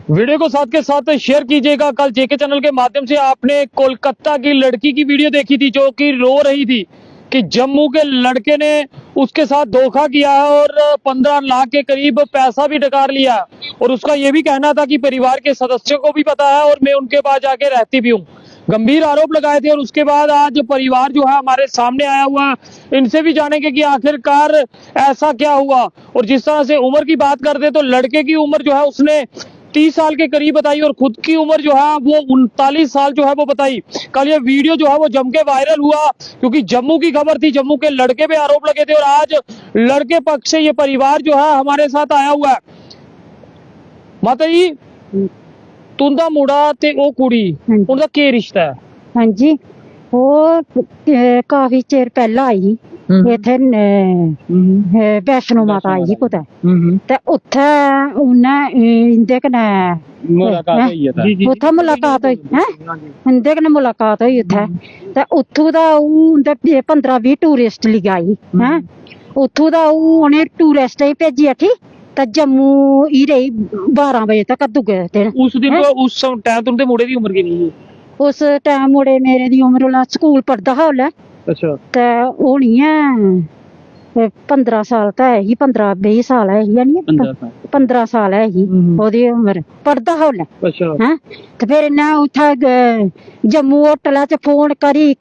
Video को साथ के साथ शेयर कीजिएगा। कल जेके चैनल के माध्यम से आपने कोलकाता की लड़की की वीडियो देखी थी जो कि रो रही थी कि जम्मू के लड़के ने उसके साथ धोखा किया है और 15 लाख के करीब पैसा भी डकार लिया है। और उसका ये भी कहना था कि परिवार के सदस्यों को भी पता है और मैं उनके पास जाके रहती भी हूँ। गंभीर आरोप लगाए थे और उसके बाद आज परिवार जो है हमारे सामने आया हुआ है। इनसे भी जानेंगे कि आखिरकार ऐसा क्या हुआ। और जिस तरह से उम्र की बात करते तो लड़के की उम्र जो है उसने 30 साल के करीब बताई और खुद की उम्र जो है वो 39 साल जो है वो बताई। कल ये वीडियो जो है वो जम के वायरल हुआ क्योंकि जम्मू की खबर थी, जम्मू के लड़के पे आरोप लगे थे और आज लड़के पक्ष से ये परिवार जो है हमारे साथ आया हुआ है। माता जी, तुंदा मुंडा ते ओ कुड़ी उनका क्या रिश्ता है? हाँ जी, वो काफी चेर पहला आई इथे वैष्णो माता आई कुतै ते उत्थे उन्हें इंदे कन्नै उत्थे मुलाकात होई है, इंदे कन्नै मुलाकात होई उत्थे ते उत्थू दा उंदे 15-20 टूरिस्ट लेई आई है। उत्थू दा उनें टूरिस्ट गी भेजी अठी ते जम्मू ही रही 12 बजे तक दुए दिन। उस दिन उस टाइम तुंदे मुंडे दी उम्र किन्नी ही? उस टाइम मुड़े मेरे दी उम्र ओल्लै स्कूल पढ़दा हा ओल्लै। अच्छा। ते होनी है 15 साल तो है ही, 15-20 साल है ही, 15 साल है ही ओदी उम्र, पढ़दा हा ओल्लै। अच्छा। हैं ते फिर इन्नै उत्थै जम्मू होटल च फोन करियै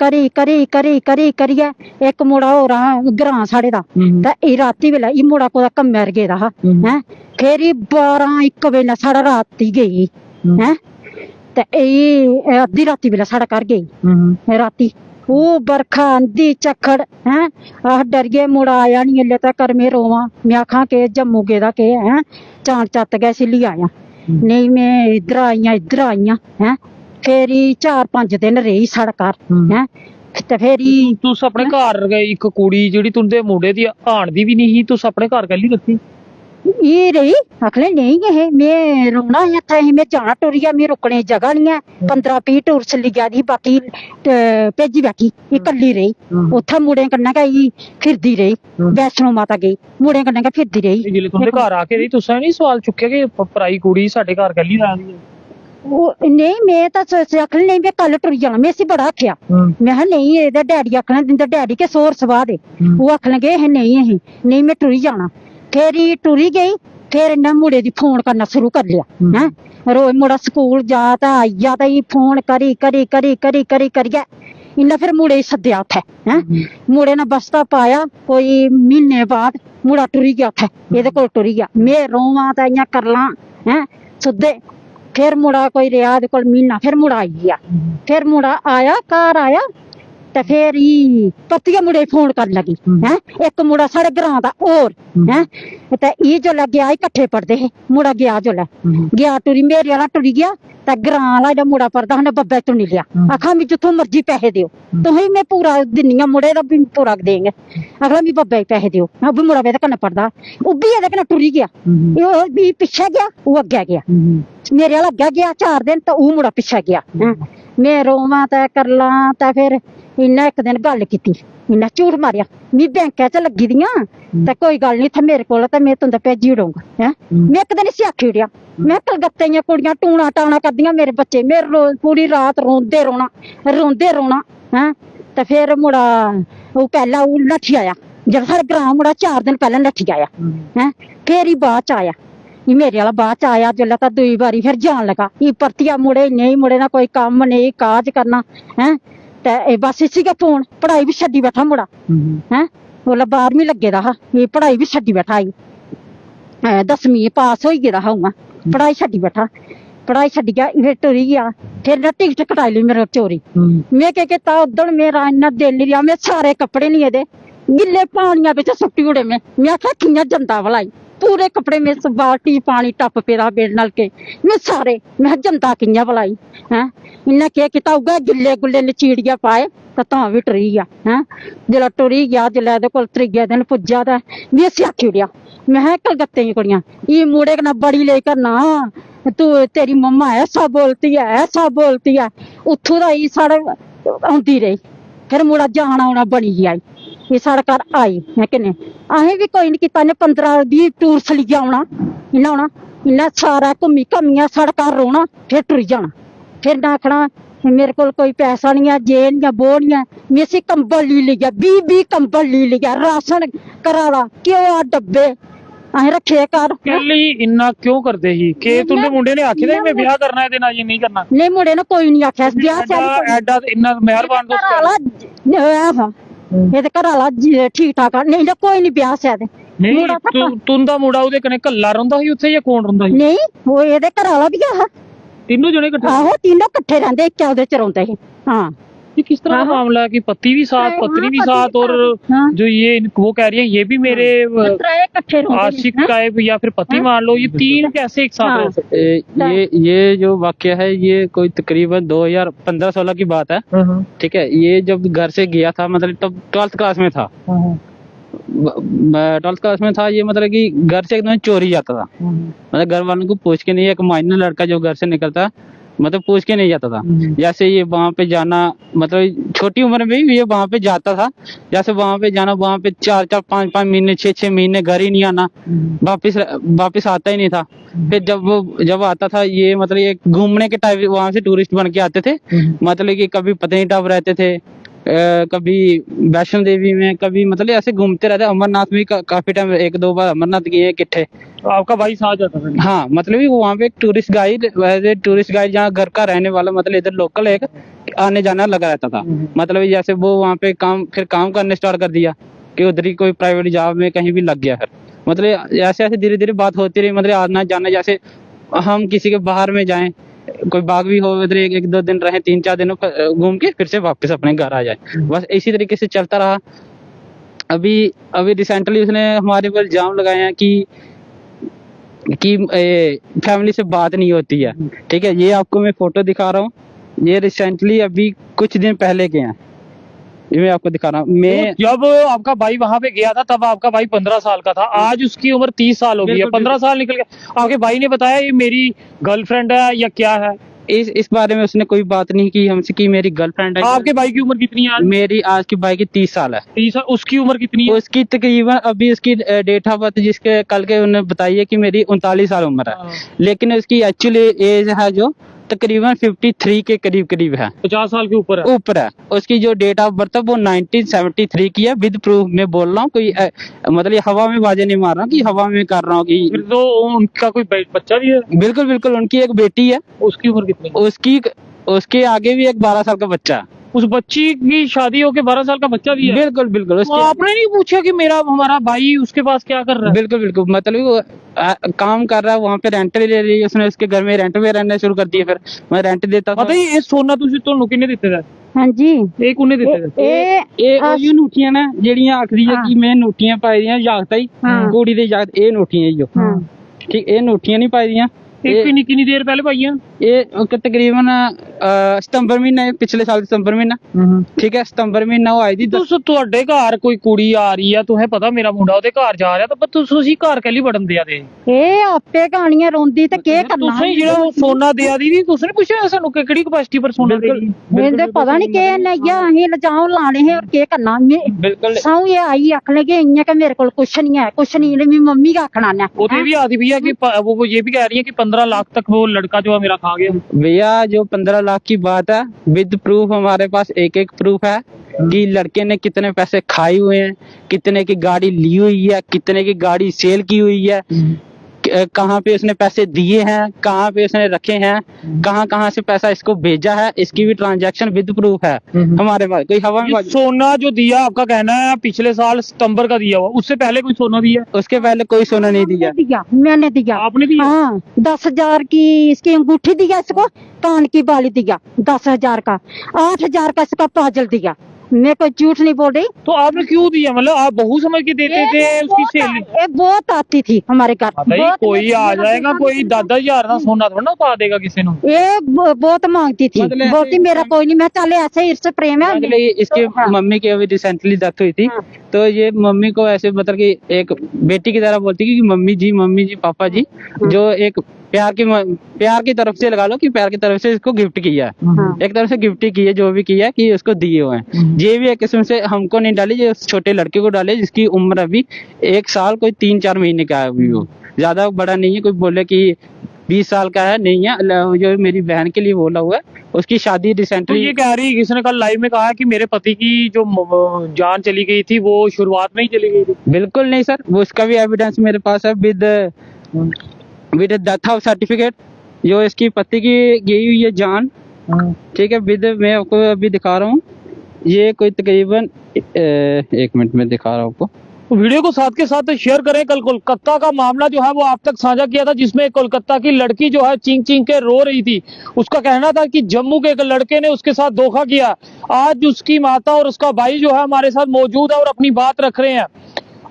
एक मुड़ा होर हा ग्रां साढ़े दा ते राती बेल्लै एह् मुड़ा कुदै कम्मै पर गेदा हा हैं। फिर 12-1 बजे नै साढ़ा राती गेई हैं ते एह् अद्धी राती बेल्लै साढ़े घर गेई राती। ओह् बरखा आंधी झक्खड़ हैं, अस डर गए, मुड़ा आया नहीं हल्ले तकर। मैं रोवां, मैं आखां के जम्मू गेदा के हैं, चान चत्त गै इसी लेई आया। नहीं मैं इद्धर आइयां हैं। फिर 4-5 दिन रेही साढ़े घर हैं ते फिर तुस अपने घर इक कुड़ी जेह्ड़ी तुंदे मुंडे दी हाण दी भी नहीं ही, तुस अपने घर कैल्ली रखी? ये रही आखने नहीं है, मैं रोना इत्थै, मैं जाना टुरिया, मैं रुकने की जगह नहीं है। 15-20 टूरिस्ट लिया दी, बाकी भेजी बैठी कल्ली रही उत्थै मुड़े कन्नै गई फिरदी रही। वैष्णो माता गई मुड़े कन्नै गै फिरदी रही। जिसले तुंदे घर आके दी तुसें नहीं सवाल चुक्केआ कि पराई कुड़ी साडे घर कैल्ली ला दी है? नहीं मैं तो आखने नहीं, मैं कल टुरी जाना, मैं इसी बड़ा आख्या। मैं नहीं एह्दा डैडी आखना दिंदा, डैडी के सोर सवाह दे वो आखन लगे नहीं मैं टुरी जाना। फिर टुरी गई, फिर इन्हें मुड़े दी फोन करना शुरू कर लिया हैं। रोज मुड़ा स्कूल जा ता आई जा ता फोन करियै इन्हें फिर मुड़े गी सद्देआ उत्थै हैं। मुड़े ने बस्ता पाया, कोई महीने बाद मुड़ा टुरी गया उत्थै, एह्दे कोल टुरी गया। मैं रोवां तां इयां करलां हैं सुद्दे। फिर मुड़ा कोई रेहा एह्दे कोल महीना, फिर मुड़ा आई गया। फिर मुड़ा आया घर आया ते फिर परतियै मुड़े फोन कर लगी हैं। एक मुड़ा साढ़े ग्रां दा होर हैं ते एह् जोल्लै गया कट्ठे पढ़दे हे। मुड़ा गया जोल्लै गया टुरी, मेरे आह्ला टुरी गया ते ग्रां आह्ला जेह्ड़ा मुड़ा पढ़दा हा उन्नै बब्बै चुनी लिया। आखा मिगी जित्थों मर्जी पैसे देओ, तुसें मैं पूरा दिन्नी आं, मुड़े दा बी पूरा देंगे। आखला मिगी बब्बै पैसे देओ, ओह् बी मुड़ा एह्दे कन्नै पढ़दा, ओह् बी एह्दे कन्नै टुरी गया। ओह् बी पिच्छे गया, ओह् अग्गै गया। मेरे आह्ला अग्गै गया 4 दिन ते ओह् मुड़ा पिच्छे गया। मैं रोवां ते करलां ते फिर इन्नै इक दिन गल कीती, इन्नै झूठ मारेआ मी बैंकै च लग्गी दियां ते कोई गल नहीं, इत्थै मेरे कोल ते मैं तुंदे भेजी ओड़ूंगा हैं। मैं इक दिन इसी आखी ओड़ेआ, मैं कलकत्ते दियां कुड़ियां टूणा टाणा करदियां, मेरे बच्चे मेरे पूरी रात रोंदे रौना हैं। ते फिर मुड़ा ओह् पैह्ला ओह् नट्ठी आया, जेह्ड़ा साढ़े ग्रां मुड़ा 4 दिन पैह्ले नट्ठी आया हैं। फिर बाद च आया मेरे आह्ला, बाद च आया जोल्लै तां दूई बारी फिर जान लगा। परतियै मुड़े नहीं, मुड़े दा कोई कम्म नहीं काज करना हैं ते बस इसी गै फोन। पढ़ाई भी छड्डी बैठा मुड़ा हैं, ओल्लै 12वीं लग्गे दा हा, पढ़ाई भी छड्डी बैठा आई। 10वीं पास होई गेदा हा उ'आं, पढ़ाई छड्डी बैठा, पढ़ाई छड्डियै फिर टुरी गया। फिर इन्नै टिकट कटाई ली मेरे चोरी। मैं केह् कीता उद्धर मेरा इन्ना दिल नहीं रेहा, मैं सारे कपड़े नहीं एह्दे गिल्ले पानिया बिच सुट्टी ओड़े। मैं आखेआ कि'यां जंदा भलाई, पूरे कपड़े में बाल्टी पानी टप पेदा बेड़ नलके में सारे, मैं जंदा कि'यां भलाई हैं। इन्नै केह् कीता उ'ऐ गिल्ले गुल्ले नचीड़ियै पाए ते तां बी टुरी गया हैं। जिसलै टुरी गया, जिसलै एह्दे कोल 3 दिन पुज्जा ते में इसी आखी ओड़ेआ, मैं कलकत्ते दियां कुड़ियां एह् मुड़े कन्नै बड़ी लेई करना, तू तेरी मम्मा ऐसा बोलती है। उत्थूं दा साढ़े औंदी रही, फिर मुड़ा जाना औना बनी गया। ये साढ़े घर आई किन्ने, असें भी कोई नहीं कीता, 15-20 टूरिस्ट लेइयै औना, इन्नै औना इन्हें सारा घूमी घमिया सड़का रोना फिर टुर जाना फिर ना आखना मेरे को कोई पैसा नहीं है जे नहीं है वो नहीं है मेसी कंबल ली लिया 20 कंबल ली लिया राशन कराला क्यों आ डब्बे अं रखे कर ਪਹਿਲੀ ਇੰਨਾ ਕਿਉਂ ਕਰਦੇ ਸੀ ਕਿ ਤੁਹਾਡੇ ਮੁੰਡੇ ਨੇ ਆਖਿਆ ਸੀ ਮੈਂ ਵਿਆਹ ਕਰਨਾ ਇਹਦੇ ਨਾਲ, ਇਹ ਨਹੀਂ ਕਰਨਾ? नहीं मुंडे ने कोई नहीं आख्या ब्याह ਐਡਾ ਐਡਾ ਇੰਨਾ ਮਿਹਰਬਾਨ ਦੋਸਤ ये घर वाला ठीक ठाक नहीं तो कोई नहीं ब्याह से ਨਹੀਂ ਤੂੰ ਦਾ ਮੁੰਡਾ ਉਹਦੇ ਕਨੇ ਕੱਲਾ ਰਹਿੰਦਾ ਸੀ ਉੱਥੇ ਜਾਂ ਕੌਣ ਰਹਿੰਦਾ ਸੀ? नहीं वो ये घर वाला भी आ तीनों जने इकट्ठे? आहो तीनों इकट्ठे रहंदे एक ओदे च रौंदे ही। हाँ ये किस तरह का मामला है कि पति भी साथ पत्नी भी साथ और जो ये वो कह रही है ये भी मेरे आशिक का है या फिर पति मान लो, ये तीन कैसे एक साथ रह सकते? ये जो वाक्य है ये कोई तकरीबन 2015-16 की बात है। ठीक है, ये जब घर से गया था मतलब तब 12th क्लास में था। 12th क्लास में था ये, मतलब कि घर से एकदम चोरी जाता था, मतलब घर वालों को पूछ के नहीं, एक माइनर लड़का जो घर से निकलता मतलब पूछ के नहीं जाता था। जैसे ये वहाँ पे जाना, मतलब छोटी उम्र में भी ये वहाँ पे जाता था, जैसे वहाँ पे जाना, वहाँ पे 4-4 5-5 महीने 6-6 महीने घर ही नहीं आना, वापिस आता ही नहीं था। फिर जब आता था ये मतलब ये घूमने के टाइप वहाँ से टूरिस्ट बन के आते थे, मतलब कि कभी पत्नीटॉप रहते थे, कभी वैष्णो देवी में, कभी मतलब ऐसे घूमते रहते। अमरनाथ में काफी टाइम 1-2 बार अमरनाथ गए इकट्ठे। आपका भाई साथ जाता था? हाँ, मतलब वहाँ पे एक टूरिस्ट गाइड जहाँ घर का रहने वाला, मतलब इधर लोकल एक आने जाना लगा रहता था। मतलब जैसे वो वहाँ पे काम करने स्टार्ट कर दिया कि उधर ही कोई प्राइवेट जॉब में कहीं भी लग गया। फिर मतलब ऐसे ऐसे धीरे धीरे बात होती रही, मतलब आना जाना, जैसे हम किसी के बाहर में जाएं, कोई बाग भी हो उधर 1-2 दिन रहे, 3-4 दिन घूम के फिर से वापस अपने घर आ जाए। बस इसी तरीके से चलता रहा। अभी रिसेंटली उसने हमारे ऊपर इल्जाम लगाए हैं कि फैमिली से बात नहीं होती है। ठीक है, ये आपको मैं फोटो दिखा रहा हूँ, ये रिसेंटली अभी कुछ दिन पहले के हैं, ये मैं आपको दिखा रहा हूँ। मैं जब आपका भाई वहां पे गया था तब आपका भाई 15 साल का था, आज उसकी उम्र 30 साल हो गई है, 15 साल निकल गया। आपके भाई ने बताया ये मेरी गर्लफ्रेंड है या क्या है? इस बारे में उसने कोई बात नहीं की हमसे कि मेरी गर्लफ्रेंड है। आपके भाई की उम्र कितनी है आज? मेरी आज की भाई की 30 साल है। 30 साल। उसकी उम्र कितनी है? उसकी तकरीबन अभी उसकी डेट ऑफ बर्थ जिसके कल के उन्होंने बताई है कि मेरी 39 साल उम्र है, लेकिन उसकी एक्चुअली एज है जो तकरीबन 53 के करीब है, 50 साल के ऊपर है। उसकी जो डेट ऑफ बर्थ है वो 1973 की है, विद प्रूफ में बोल रहा हूँ, कोई मतलब हवा में बाजे नहीं मार रहा कि हवा में कर रहा हूँ कि। फिर तो उनका कोई बच्चा भी है? बिल्कुल उनकी एक बेटी है। उसकी उम्र कितनी? उसके आगे भी एक 12 साल का बच्चा है। उस बच्ची की शादी होके 12 साल का बच्चा भी है? बिल्कुल तो आपने नहीं पूछा कि हमारा भाई उसके पास क्या कर रहा है? बिल्कुल मतलब वो काम कर रहा है, वहाँ पे रेंट ले रही है उसने, उसके घर में रेंट में रहना शुरू कर दिया। फिर मैं रेंट देता था। पता ही ये सोना तुझे तो किन्ने दिते थे? हाँ जी, एक उन्हें दिते थे। ਇਹ ਨੋਟੀਆਂ ਨੇ ਜਿਹੜੀਆਂ ਆਖਦੀਆਂ ਕਿ ਮੈਂ ਨੋਟੀਆਂ ਪਾਈ ਦੀਆਂ ਜਾਗਤਾ ਹੀ ਕੁੜੀ ਦੇ ਜਾਗਤ, ਇਹ ਨੋਟੀਆਂ ਜੋ ਠੀਕ, ਇਹ ਨੋਟੀਆਂ ਨਹੀਂ ਪਾਈ ਦੀਆਂ। कितनी देर पहले पाई है? ये तकरीबन सितंबर महीना, पिछले साल सितंबर महीना। ठीक है, सितंबर महीना वो आई थी। ਤੁਹਾਡੇ ਘਰ ਕੋਈ ਕੁੜੀ ਆ ਰਹੀ ਆ, ਤੁਹਾਨੂੰ ਪਤਾ ਮੇਰਾ ਮੁੰਡਾ ਉਹਦੇ ਘਰ ਜਾ ਰਿਹਾ, ਤਾਂ ਤੁਸੀਂ ਘਰ ਕੱਲੀ ਵੜਨ ਦਿਆ ਦੇ? ਇਹ ਆਪੇ ਕਹਾਣੀਆਂ ਰੋਂਦੀ ਤੇ ਕੀ ਕਰਨਾ? ਤੁਸੀਂ ਜਿਹੜਾ ਸੋਨਾ ਦਿਆ ਦੀ ਵੀ ਤੁਸੀਂ ਪੁੱਛਿਆ ਸਾਨੂੰ ਕਿ ਕਿਹੜੀ ਕਪੈਸਿਟੀ ਪਰ ਸੋਨਾ ਦੇਗੀ? ਇਹਦੇ ਪਤਾ ਨਹੀਂ ਕੀ ਨਈਆ ਅਸੀਂ ਇਲਜ਼ਾਮ ਲਾਣੇ ਹੈ, और ਕੀ करना? बिल्कुल साऊ ये आई आखने के इन्हें के मेरे को कुछ नहीं है, कुछ नहीं, मेरी मम्मी का आखना है। वो भी आती भैया कि वो ये भी कह रही है कि 15 लाख तक वो लड़का जो है मेरा खा गया। भैया जो 15 लाख की बात है, विद प्रूफ हमारे पास एक प्रूफ है कि लड़के ने कितने पैसे खाए हुए हैं, कितने की गाड़ी ली हुई है, कितने की गाड़ी सेल की हुई है, कहाँ पे उसने पैसे दिए हैं, कहाँ पे उसने रखे हैं, कहाँ से पैसा इसको भेजा है, इसकी भी ट्रांजैक्शन विद प्रूफ है हमारे पास। कोई हवा में सोना जो दिया आपका कहना है पिछले साल सितंबर का दिया हुआ, उससे पहले कोई सोना दिया? उसके पहले कोई सोना नहीं दिया। मैंने दिया। आपने दिया? हाँ, 10,000 की इसकी अंगूठी दिया इसको, कान की बाली दिया 10,000 का, 8,000 का इसका पाजल दिया। मैं कोई झूठ नहीं बोल रही। तो आपने क्यों दिया? मतलब आप बहू समझ के देते थे उसकी सहेली? ये बहुत आती थी हमारे घर। कोई आ जाएगा, कोई 10,000 का सोना थोड़ा पा देगा किसी ने। ये बहुत मांगती थी, बोलती मेरा कोई नहीं। मैं चले ऐसे ईर्ष प्रेम है। इसकी मम्मी की अभी रिसेंटली डेथ हुई थी, तो ये मम्मी को ऐसे मतलब कि एक बेटी की तरह बोलती कि मम्मी जी पापा जी, जो एक प्यार की तरफ से लगा लो कि प्यार की तरफ से इसको गिफ्ट किया है, एक तरफ से गिफ्ट ही की है, जो भी किया है कि उसको दिए हुए हैं। ये भी एक किस्म से हमको नहीं डाली, ये उस छोटे लड़के को डाले जिसकी उम्र अभी 1 साल कोई 3-4 महीने का है अभी, वो ज्यादा बड़ा नहीं है। कोई बोले कि 20 साल का है, नहीं है। जो मेरी बहन के लिए बोला हुआ है, उसकी शादी तो रिसेंटली। ये कह रही, किसी ने कल लाइव में कहा कि मेरे पति की जो जान चली गई थी वो शुरुआत में ही चली गई थी। बिल्कुल नहीं सर, वो उसका भी एविडेंस मेरे पास है विद डेथ ऑफ सर्टिफिकेट, जो इसकी पति की गई हुई है जान, ठीक है, विद, मैं आपको अभी दिखा रहा हूँ। ये कोई तकरीबन 1 मिनट में दिखा रहा हूँ आपको। तो वीडियो को साथ के साथ शेयर करें। कल कोलकाता का मामला जो है वो आप तक साझा किया था, जिसमें कोलकाता की लड़की जो है चीख चीख के रो रही थी। उसका कहना था कि जम्मू के एक लड़के ने उसके साथ धोखा किया। आज उसकी माता और उसका भाई जो है हमारे साथ मौजूद है और अपनी बात रख रहे हैं।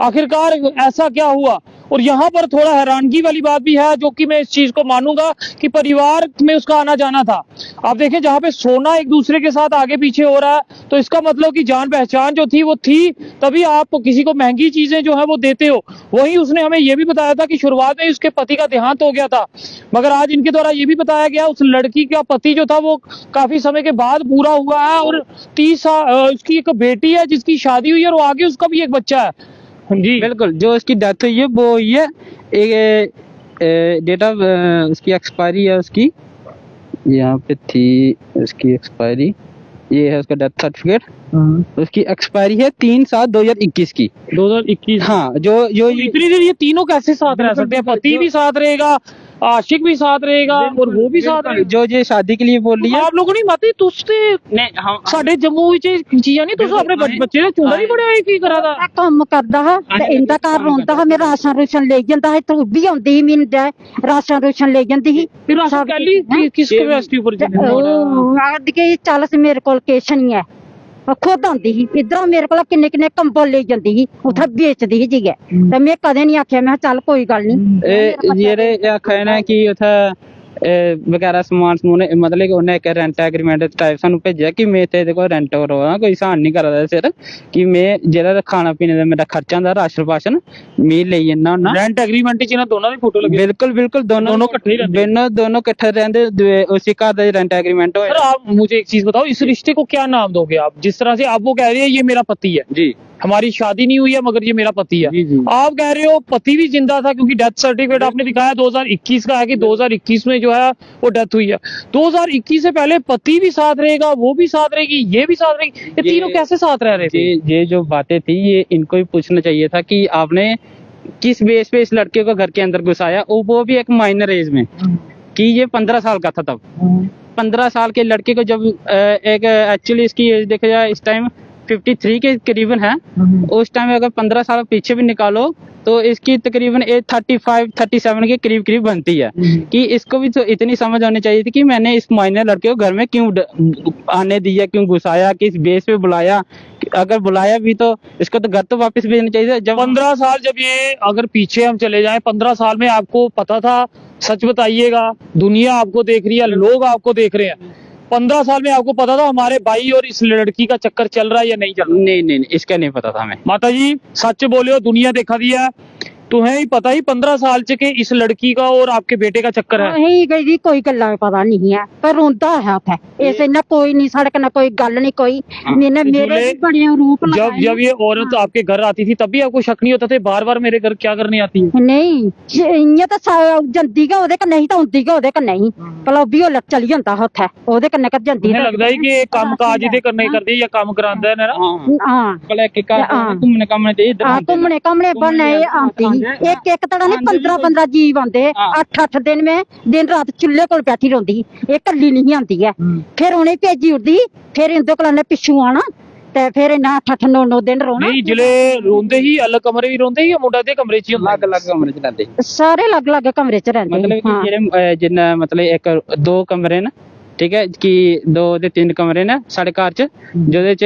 आखिरकार ऐसा क्या हुआ? और यहाँ पर थोड़ा हैरानगी वाली बात भी है, जो कि मैं इस चीज को मानूंगा कि परिवार में उसका आना जाना था। आप देखें, जहाँ पे सोना एक दूसरे के साथ आगे पीछे हो रहा है, तो इसका मतलब कि जान पहचान जो थी वो थी, तभी आप किसी को महंगी चीजें जो है वो देते हो। वहीं उसने हमें ये भी बताया था कि शुरुआत में उसके पति का देहांत हो गया था, मगर आज इनके द्वारा ये भी बताया गया उस लड़की का पति जो था वो काफी समय के बाद पूरा हुआ है, और 30 साल उसकी एक बेटी है जिसकी शादी हुई है, और आगे उसका भी एक बच्चा है। जी बिल्कुल, जो इसकी डेथ हुई है वो हुई है, एक डेट ऑफ उसकी एक्सपायरी है, उसकी यहाँ पे थी उसकी एक्सपायरी, ये है उसका डेथ सर्टिफिकेट। उसकी एक्सपायरी है 3/7/2021 की। 2021। हाँ, जो इतनी देर ये तीनों कैसे साथ रह सकते हैं? पति भी साथ रहेगा, आशिक भी साथ रहेगा, और वो भी साथ रहेगा। जो ये शादी के लिए बोल रही है। आप लोगों ने माते तुझसे साडे जम्मू विच चीज़ां नहीं, तुस अपने बच्चे ने चूड़ा नहीं पड़ਿਆ ਕੀ ਕਰਾ ਦਾ ਕੰਮ ਕਰਦਾ ਹੈ ਤੇ ਇੰਦਾ ਘਰ ਰੋਂਦਾ ਹੈ। ਮੇਰਾ ਰਾਸ਼ਨ ਰੂਸ਼ਨ ਲੈ ਜਾਂਦਾ ਹੈ, ਤੂੰ ਵੀ ਆਉਂਦੀ ਸੀ ਮੈਨੂੰ ਦੇ ਰਾਸ਼ਨ ਰੂਸ਼ਨ ਲੈ ਜਾਂਦੀ ਸੀ। ਫਿਰ ਰਾਸ਼ਨ ਕਹਿਲੀ ਕਿਸ ਕੈਪੈਸਿਟੀ ਉੱਪਰ ਉਹ ਆਦ ਕੇ ਚੱਲ ਸੀ ਮੇਰੇ ਕੋਲ ਕੇਸ਼ ਨਹੀਂ ਹੈ, ਉਹ ਖੁਦ ਆਉਂਦੀ ਸੀ ਇਧਰੋਂ ਮੇਰੇ ਕੋਲ ਕਿੰਨੇ ਕਿੰਨੇ ਕੰਬਲ ਲੈ ਜਾਂਦੀ ਸੀ, ਉੱਥੇ ਵੇਚਦੀ ਸੀ ਜੀਗੇ। ਤੇ ਮੈਂ ਕਦੇ ਨਹੀਂ ਆਖਿਆ, ਮੈਂ ਕਿਹਾ ਚੱਲ ਕੋਈ ਗੱਲ ਨਹੀਂ। ਜਿਹੜੇ ਆਖਿਆ ਨਾ ਕਿ ਉੱਥੇ ਵਗੈਰਾ ਸਮਾਨ ਸਮੂਨ, मतलब कि उन्हें एक रेंट एग्रीमेंट टाइप सानू भेजा कि मैं तेरे को रेंट हो रहा, कोई सान नहीं करा सिर कि मैं जेह्ड़ा खाना पीने का मेरा खर्चा होंदा, राशन पाशन मैं ले जन्ना होना। रेंट एग्रीमेंट च इन्हां दोनों दी फोटो लगी। बिल्कुल बिल्कुल, दोनों इकट्ठे ही रहंदे। दोनों इकट्ठे रहंदे, उसी घर दा रेंट एग्रीमेंट होया। सर आप मुझे एक चीज बताओ, इस रिश्ते को क्या नाम दोगे आप? जिस तरह से आप वो कह रहे हैं ये मेरा पति है, जी, हमारी शादी नहीं हुई है मगर ये मेरा पति है। जी, जी। आप कह रहे हो पति भी जिंदा था, क्योंकि डेथ सर्टिफिकेट आपने दिखाया 2021 का है कि 2021 में जो है वो डेथ हुई है। 2021 से पहले पति भी साथ रहेगा, वो भी साथ रहेगी, ये भी साथ रहेगी, ये तीनों कैसे साथ रह रहे थे? ये जो बातें थी ये इनको भी पूछना चाहिए था कि आपने किस बेस पे इस लड़के को घर के अंदर घुसाया, वो भी एक माइनर एज में, कि ये 15 साल का था तब। 15 साल के लड़के को जब एक एक्चुअली इसकी एज देखा जाए इस टाइम 53 के करीबन है, उस टाइम अगर 15 साल पीछे भी निकालो तो इसकी तकरीबन एज 35-37 के करीब करीब बनती है। कि इसको भी तो इतनी समझ आनी चाहिए थी कि मैंने इस माइनर लड़के को घर में क्यों आने दिया, क्यों घुसाया, किस बेस पे बुलाया। अगर बुलाया भी तो इसको तो घर तो वापस भेजना चाहिए। जब 15 साल, जब ये अगर पीछे हम चले जाएं, 15 साल में आपको पता था, सच बताइएगा, दुनिया आपको देख रही है, लोग आपको देख रहे हैं, 15 साल में आपको पता था हमारे भाई और इस लड़की का चक्कर चल रहा है या नहीं चल रहा? नहीं, इसका नहीं पता था हमें। माता जी सच बोले, दुनिया देखा दिया, तुम्हें ही पता ही 15 साल च के इस लड़की का और आपके बेटे का चक्कर है। नहीं गई कोई गल्ला पता नहीं है, पर रोंदा है उठे ऐसे ना, कोई नहीं सड़क ना कोई गल नहीं, कोई मैंने मेरे भी बड़े रूप लगाए। जब ये औरत आपके घर आती थी तब भी आपको शक नहीं होता था बार बार मेरे घर क्या करने आती है? नहीं इयां तो जंदी गै ओदे कन्नै ही, तो आउंदी गै ओदे कन्नै ही, भला भी ओह चली जांदा उत्थे ओदे कन्नै कर जंदी। मुझे लगदा है कि काम काज इहदे करने करदी या काम करांदा है ना। हां भला के का घूमने कामने ते इधर घूमने कामने बने आंदी एक एक तड़ा नहीं 15-15 जीव आंदे, 8-8 दिन में दिन रात चुल्ले कोल बैठी रौंदी, ये कल्ली नहीं आंदी है। फिर उन्हें भेजी उड़दी, फिर इंदे कोल ने पिछू आना ते फिर इन्ना 8-8-9 दिन रोना। नहीं जिले रोंदे ही अलग कमरे भी रोंदे ही, मुंडा दे कमरे च ही अलग अलग कमरे च रहंदे, सारे अलग अलग कमरे च रहंदे। मतलब कि जेह्ड़े जिन्ना मतलब एक 2 कमरे न, ठीक है, कि 2 ते 3 कमरे ने साढ़े घर च, जेह्दे च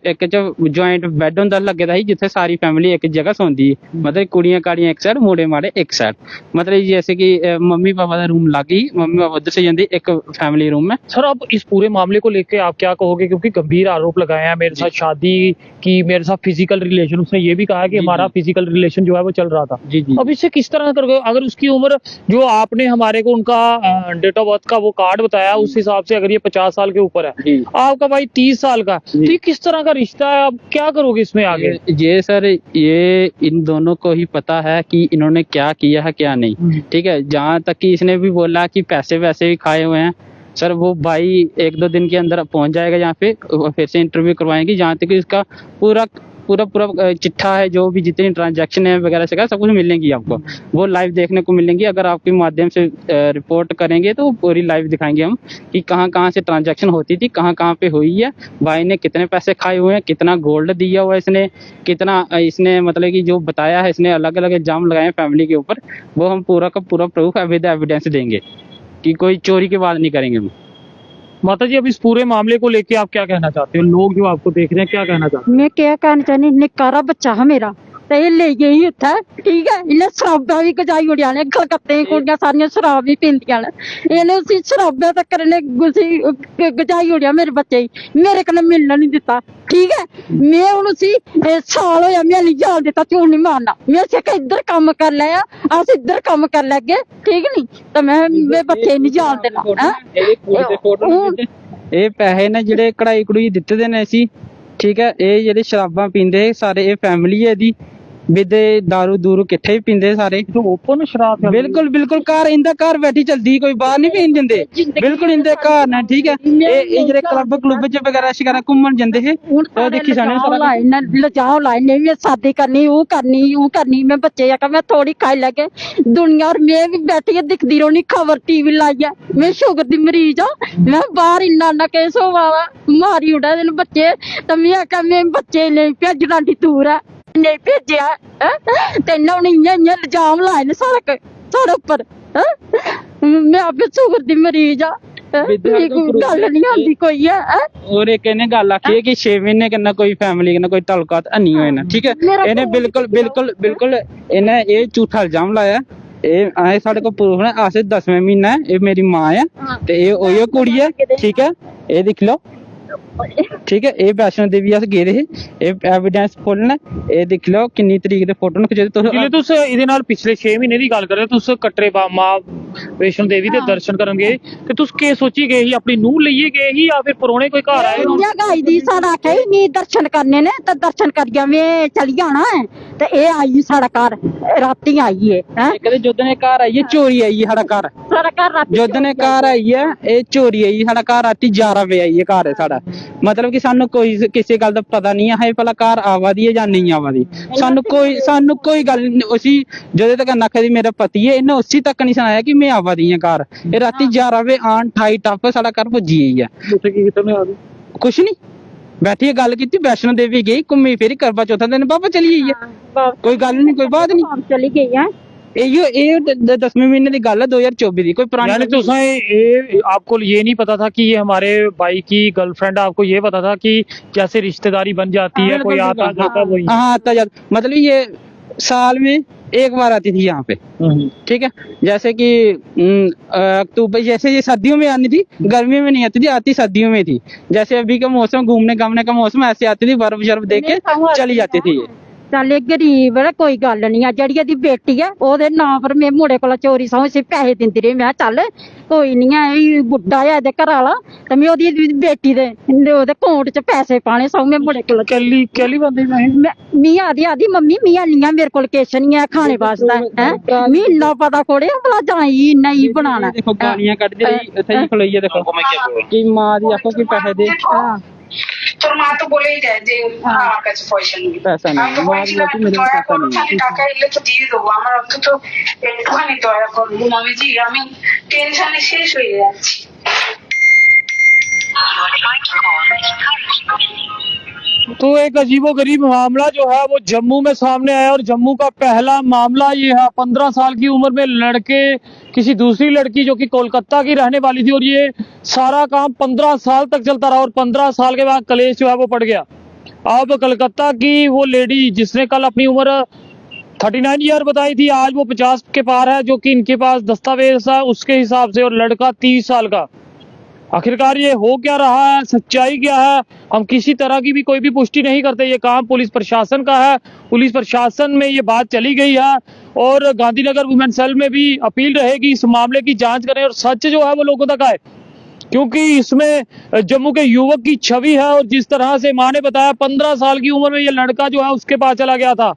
एक च ज्वाइंट बेड होंदा लग्गे दा ही, जित्थे सारी फैमिली एक जगह सोंदी है, मतलब कुड़ियां काड़ियां एक साइड, मुड़े माड़े एक साइड, मतलब जैसे कि मम्मी पापा का रूम लग ही, मम्मी पापा उधर से जांदी, एक फैमिली रूम है। सर अब इस पूरे मामले को लेके आप क्या कहोगे, क्योंकि गंभीर आरोप लगाए हैं मेरे साथ शादी की, मेरे साथ फिजिकल रिलेशन, उसने ये भी कहा कि हमारा फिजिकल रिलेशन जो है वो चल रहा था। जी जी। अब इससे किस तरह कर, अगर उसकी उम्र जो आपने हमारे को उनका डेट ऑफ बर्थ का वो कार्ड बताया, उस हिसाब हिसाब से, अगर ये 50 साल के ऊपर है, जी। आपका भाई 30 साल का, तो ये किस तरह का रिश्ता है? आप क्या करोगे इसमें आगे? ये सर, ये इन दोनों को ही पता है कि इन्होंने क्या किया है क्या नहीं, ठीक है। जहाँ तक कि इसने भी बोला कि पैसे वैसे भी खाए हुए हैं सर, वो भाई 1-2 दिन के अंदर पहुंच जाएगा यहाँ पे, फिर से इंटरव्यू करवाएंगे। जहाँ तक कि इसका पूरा चिट्ठा है, जो भी जितनी ट्रांजैक्शन है वगैरह से सब कुछ मिलेंगी आपको, वो लाइव देखने को मिलेंगी। अगर आपके माध्यम से रिपोर्ट करेंगे तो पूरी लाइव दिखाएंगे हम कि कहाँ कहाँ से ट्रांजैक्शन होती थी, कहाँ कहाँ पे हुई है, भाई ने कितने पैसे खाए हुए हैं, कितना गोल्ड दिया हुआ है इसने, कितना इसने मतलब कि जो बताया है इसने, अलग अलग इल्जाम लगाए हैं फैमिली के ऊपर, वो हम पूरा का पूरा प्रूफ विद एविडेंस देंगे कि कोई चोरी की बात नहीं करेंगे हम। माता जी, अब इस पूरे मामले को लेके आप क्या कहना चाहते हो? लोग जो आपको देख रहे हैं क्या कहना चाहते मैं क्या कहना चाहनी, निकारा बच्चा है मेरा ते ये ले गई उत्थे, ठीक है। इन्हें शराबा भी गजाई उड़िया ने, कलकत्ते कुड़ियां सारियां शराब भी पींदियां ने, इन्हें उसी शराबा तक ने गजाई उड़िया मेरे बच्चे ही, मेरे कन्नै मिलना नहीं दिता, ठीक है। मैं हूं उसी साल होया मैं नहीं जान दिता, झूठ नहीं मारना, मैं सिर्फ इधर काम कर लिया, अस इधर काम कर लगे, ठीक नहीं, तो मैं बच्चे नहीं जान देना। ਇਹ ਪੈਸੇ ਨੇ ਜਿਹੜੇ ਕਢਾਈ ਕਢੂਈ ਦਿੱਤੇ ਦੇ ਨੇ ਅਸੀਂ, ਠੀਕ ਹੈ। ਇਹ ਜਿਹੜੇ ਸ਼ਰਾਬਾਂ ਪੀਂਦੇ ਸਾਰੇ, ਇਹ ਫੈਮਿਲੀ ਹੈ ਇਹਦੀ, ਵਿਦ दारू ਦੂਰੂ ਇਕੱਠੇ ਹੀ ਪੀਂਦੇ ਸਾਰੇ। हो? ओपन शराब है? ਬਿਲਕੁਲ ਬਿਲਕੁਲ ਘਰ ਇੰਦਾ ਘਰ ਬੈਠੀ ਚਲਦੀ, ਕੋਈ ਬਾਹਰ ਨਹੀਂ ਪੀਣ ਦਿੰਦੇ, ਬਿਲਕੁਲ ਇੰਦੇ ਘਰ ਨੇ, ਠੀਕ ਹੈ। ਇਹ ਜਿਹੜੇ ਕਲੱਬ ਚ ਵਗੈਰਾ ਸ਼ਿਕਾਰਾ ਘੁੰਮਣ ਜਾਂਦੇ ਹੈ, ਉਹ ਦੇਖੀ ਸਾਨੂੰ ਸਾਰਾ लजाओ लाए नहीं, मैं शादी करनी, वो करनी, मैं बच्चे आकर मैं थोड़ी खाई लगे दुनिया, और मैं भी बैठी दिखती रही खबर टीवी लाई है, मैं शुगर दी मरीज हाँ, मैं बाहर इन्ना केस होवा मारी उड़ा दिन बच्चे, तो मैं आख्या मैं बच्चे नहीं भेजना दूर है, नहीं भेजा तेना इयां इल्जाम लाए ने सारे उपर, मैं आपे शुगर दी मरीज हाँ, गल नहीं आंदी कोई है। और एक इन्हें गल आखी है कि 6 महीने कन्नै कोई फैमिली कन्नै कोई ताल्लुकात नहीं होए ना, ठीक है। इन्हें बिल्कुल इन्हें ये झूठा इल्जाम लाया, ये साढ़े को प्रूफ है, अस 10वें महीना है, ये मेरी माँ है, ते ये ओयो कुड़ी है, ठीक है। ये दिख लो, ठीक है। ये वैष्णो देवी अस गेदे हे, एविडेंस फुल ने, ये दिख लो किन्नी तरीक दे फोटो न खिचे जिले तुस इहदे नाल पिछले 6 महीने दी गल कर रहे हो, तुस कटरे मां वैष्णो देवी दे दर्शन करन गए, ते तुस के सोची गए ही? अपनी नूह लइये गए ही या फिर परौणे कोई घर आए हो? गाई दी साडा आखे ही नहीं दर्शन करने ने, ते दर्शन करिया मैं चली जाना है, ते ए आई साडा घर राती आई है, कदे जोधने घर आई है, चोरी आई है साडा घर राती जोधने घर आई है, ये चोरी आई साडा घर राती 11 बजे आई है घर है साडा, मतलब कि सानू कोई किसी गल दा पता नहीं है भला घर आवा दी है या नहीं आवा दी, सानू कोई गल उसी जदे तक नक्खे दी मेरा पति है, इन्हें उसी तक नहीं सुनाया कि मैं आवा दी है घर, ये राती 11 बजे आन 28 टप साडा घर पुजी गई है, कुछ नहीं बैठी है गल की, वैष्णो देवी गई घूमी फिरी, करवा चौथा दिन बाबा चली गई है, कोई गल नहीं कोई बात नहीं, चली गई है। ये 10वें महीने की गल है 2024 की, कोई पुरानी। यानी तो ये आपको ये नहीं पता था कि ये हमारे भाई की गर्लफ्रेंड, आपको ये पता था कि जैसे रिश्तेदारी बन जाती है, कोई आता जाता वही? हाँ आता जाता, मतलब ये साल में एक बार आती थी यहाँ पे, ठीक है। जैसे कि अक्टूबर, जैसे ये सर्दियों में आनी थी, गर्मियों में नहीं आती थी, आती सर्दियों में थी। जैसे अभी का मौसम घूमने घामने का मौसम, ऐसे आती थी, बर्फ शर्फ देख के चली जाती थी। ਚੱਲ ਗਰੀਬ ਹੈ, ਕੋਈ ਗੱਲ ਨਹੀਂ ਆ, ਜਿਹੜੀ ਇਹਦੀ ਬੇਟੀ ਹੈ ਉਹਦੇ ਨਾਂ ਪਰ ਮੈਂ ਮੁੰਡੇ ਕੋਲ ਚੋਰੀ ਸੌਂ ਸੀ ਪੈਸੇ ਦਿੰਦੀ ਰਹੀ, ਮੈਂ ਚੱਲ ਕੋਈ ਨਹੀਂ ਹੈ, ਇਹ ਬੁੱਢਾ ਹੈ ਇਹਦੇ ਘਰ ਵਾਲਾ, ਤੇ ਮੈਂ ਉਹਦੀ ਬੇਟੀ ਦੇ ਉਹਦੇ ਅਕਾਊਂਟ 'ਚ ਪੈਸੇ ਪਾਣੇ ਸੌਂ ਮੈਂ ਮੁੰਡੇ ਕੋਲ कैली बंदी ਮੀਆਂ ਆਦੀ ਮੰਮੀ ਮੀਆਂ ਨਹੀਂ ਮੇਰੇ ਕੋਲ ਕੇਸ਼ ਨਹੀਂ ਹੈ ਖਾਣੇ ਵਾਸਤੇ ਹੈ, ਮਹੀਨਾ ਪਤਾ ਕੋੜੇ ਭਲਾ ਜਾਈ ਨਹੀਂ ਬਣਾਣਾ। देखो गालियां कट दे रही ਇੱਥੇ ਹੀ ਖਲੋਈ ਹੈ, देखो कि मां दी आखो कि पैसे दे, তোর মা তো বলেই দেয় যে আমার কাছে পয়সা নেই, पैसा नहीं मां की बोलती मेरे पास पैसा नहीं, টাকা এলে তো দিয়ে দেবো, আমার অন্তত একটুখানি দয়া করবো মামিজি, আমি টেনশনে শেষ হয়ে যাচ্ছি। तो एक अजीबोगरीब मामला जो है वो जम्मू में सामने आया, और जम्मू का पहला मामला ये है। 15 साल की उम्र में लड़के किसी दूसरी लड़की जो कि कोलकाता की रहने वाली थी, और ये सारा काम 15 साल तक चलता रहा, और 15 साल के बाद कलेश जो है वो पड़ गया। अब कलकत्ता की वो लेडी जिसने कल अपनी उम्र 39 ईयर बताई थी, आज वो 50 के पार है, जो कि इनके पास दस्तावेज है उसके हिसाब से, और लड़का 30 साल का। आखिरकार ये हो क्या रहा है, सच्चाई क्या है, हम किसी तरह की भी कोई भी पुष्टि नहीं करते। ये काम पुलिस प्रशासन का है, पुलिस प्रशासन में ये बात चली गई है, और गांधीनगर वुमेन सेल में भी अपील रहेगी इस मामले की जांच करें और सच जो है वो लोगों तक आए। क्योंकि इसमें जम्मू के युवक की छवि है और जिस तरह से माँ ने बताया 15 साल की उम्र में ये लड़का जो है उसके पास चला गया था।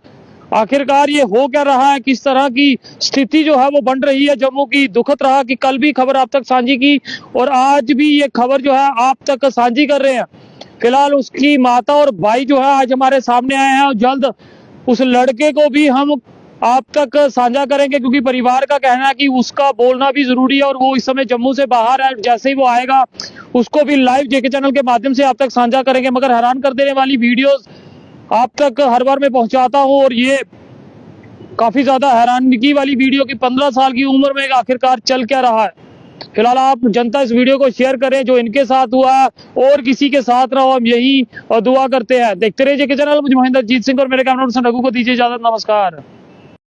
आखिरकार ये हो क्या रहा है, किस तरह की स्थिति जो है वो बन रही है जम्मू की। दुखद रहा कि कल भी खबर आप तक साझी की और आज भी ये खबर जो है आप तक साझी कर रहे हैं। फिलहाल उसकी माता और भाई जो है आज हमारे सामने आए हैं और जल्द उस लड़के को भी हम आप तक साझा करेंगे, क्योंकि परिवार का कहना है कि उसका बोलना भी जरूरी है और वो इस समय जम्मू से बाहर है। जैसे ही वो आएगा उसको भी लाइव जेके चैनल के माध्यम से आप तक साझा करेंगे। मगर हैरान कर देने वाली वीडियोस आप तक हर बार मैं पहुंचाता हूं और ये काफी ज्यादा हैरानगी वाली वीडियो की 15 साल की उम्र में आखिरकार चल क्या रहा है। फिलहाल आप जनता इस वीडियो को शेयर करें, जो इनके साथ हुआ और किसी के साथ ना हो, हम यही दुआ करते हैं। देखते रहिए जेके चैनल। मुझे महेंद्र जीत सिंह और मेरे कैमरा पर्सन रघु को दीजिए इजाजत। नमस्कार।